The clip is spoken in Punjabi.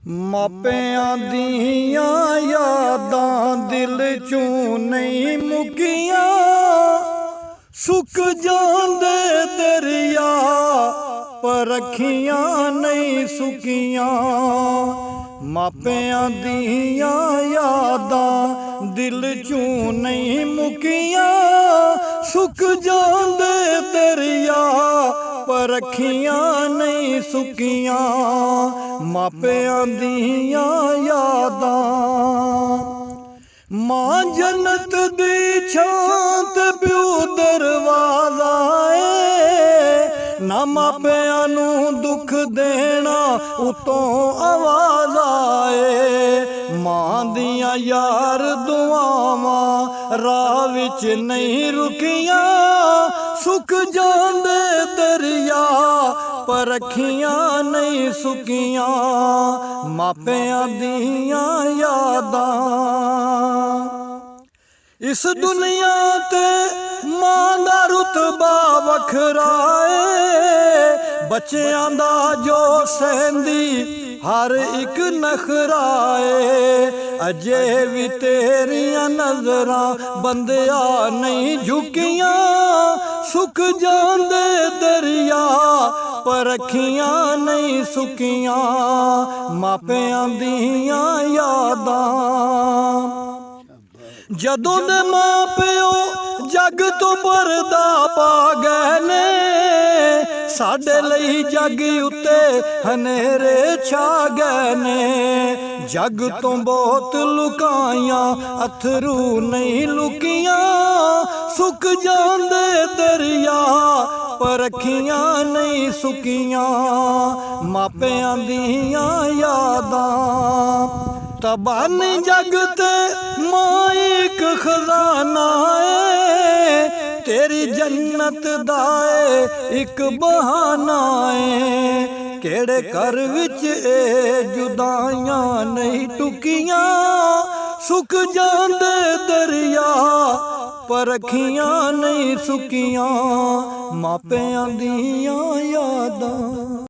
ਮਾਪਿਆਂ ਦੀਆਂ ਯਾਦਾਂ ਦਿਲ ਚੋਂ ਨਹੀਂ ਮੁੱਕੀਆਂ, ਸੁੱਕ ਜਾਂਦੇ ਦਰਿਆ ਪਰ ਅੱਖੀਆਂ ਨਹੀਂ ਸੁੱਕੀਆਂ। ਮਾਪਿਆਂ ਦੀਆਂ ਯਾਦਾਂ ਦਿਲ ਚੋਂ ਨਹੀਂ ਮੁੱਕੀਆਂ, ਸੁੱਕ ਜਾਂਦੇ ਦਰਿਆ ਪਰ ਅੱਖੀਆਂ ਨਹੀਂ ਸੁੱਕੀਆਂ। ਮਾਪਿਆਂ ਦੀਆਂ ਯਾਦਾਂ ਮਾਂ ਜੰਨਤ ਦੀ ਛਾਂ ਤੇ ਪਿਓ ਦਰਵਾਜ਼ਾ ਏ, ਨਾ ਮਾਪਿਆਂ ਨੂੰ ਦੁੱਖ ਦੇਣਾ ਉਤੋਂ ਆਵਾਜ਼ ਆਏ। ਮਾਂ ਦੀਆਂ ਯਾਰ ਦੁਆਵਾਂ ਰਾਹ ਵਿੱਚ ਨਹੀਂ ਰੁਕੀਆਂ, ਸੁੱਕ ਜਾਂਦੇ ਦਰਿਆ ਪਰ ਅੱਖੀਆਂ ਨਹੀਂ ਸੁੱਕੀਆਂ। ਮਾਪਿਆਂ ਦੀਆਂ ਯਾਦਾਂ ਇਸ ਦੁਨੀਆ ਤੇ ਮਾਂ ਦਾ ਰੁਤਬਾ ਵੱਖਰਾ ਏ, ਬੱਚਿਆਂ ਦਾ ਜੋ ਸਹਿੰਦੀ ਹਰ ਇੱਕ ਨਖਰਾ ਏ। ਅਜੇ ਵੀ ਤੇਰੀਆਂ ਨਜ਼ਰਾਂ ਬੰਦਿਆ ਨਹੀਂ ਝੁਕੀਆਂ, ਸੁੱਕ ਜਾਂਦੇ ਦਰਿਆ ਪਰ ਅੱਖੀਆਂ ਨਹੀਂ ਸੁੱਕੀਆਂ। ਮਾਪਿਆਂ ਦੀਆਂ ਯਾਦਾਂ ਜਦੋਂ ਦੇ ਮਾਂ ਪਿਓ ਜੱਗ ਤੋਂ ਪਰਦਾ ਪਾ ਗਏ ਨੇ, ਸਾਡੇ ਲਈ ਜੱਗ ਉੱਤੇ ਹਨੇਰੇ ਛਾ ਗਏ ਨੇ। ਜੱਗ ਤੋਂ ਬਹੁਤ ਲੁਕਾਈਆਂ ਅਥਰੂ ਨਹੀਂ ਲੁਕੀਆਂ, ਸੁੱਕ ਜਾਂਦੇ ਦਰਿਆ ਪਰ ਅੱਖੀਆਂ ਨਹੀਂ ਸੁੱਕੀਆਂ। ਮਾਪਿਆਂ ਦੀਆਂ ਯਾਦਾਂ ਤਬਾਨੀ ਜੱਗ ਤੇ ਮਾਂ ਇੱਕ ਖਜ਼ਾਨਾ ਏ, ਤੇਰੀ ਜੰਨਤ ਦਾ ਏ ਇੱਕ ਬਹਾਨਾ ਏ। ਕਿਹੜੇ ਘਰ ਵਿੱਚ ਇਹ ਜੁਦਾਈਆਂ ਨਹੀਂ ਟੁਕੀਆਂ, ਸੁੱਕ ਜਾਂਦੇ ਦਰਿਆ ਪਰ ਅੱਖੀਆਂ ਨਹੀਂ ਸੁੱਕੀਆਂ। ਮਾਪਿਆਂ ਦੀਆਂ ਯਾਦਾਂ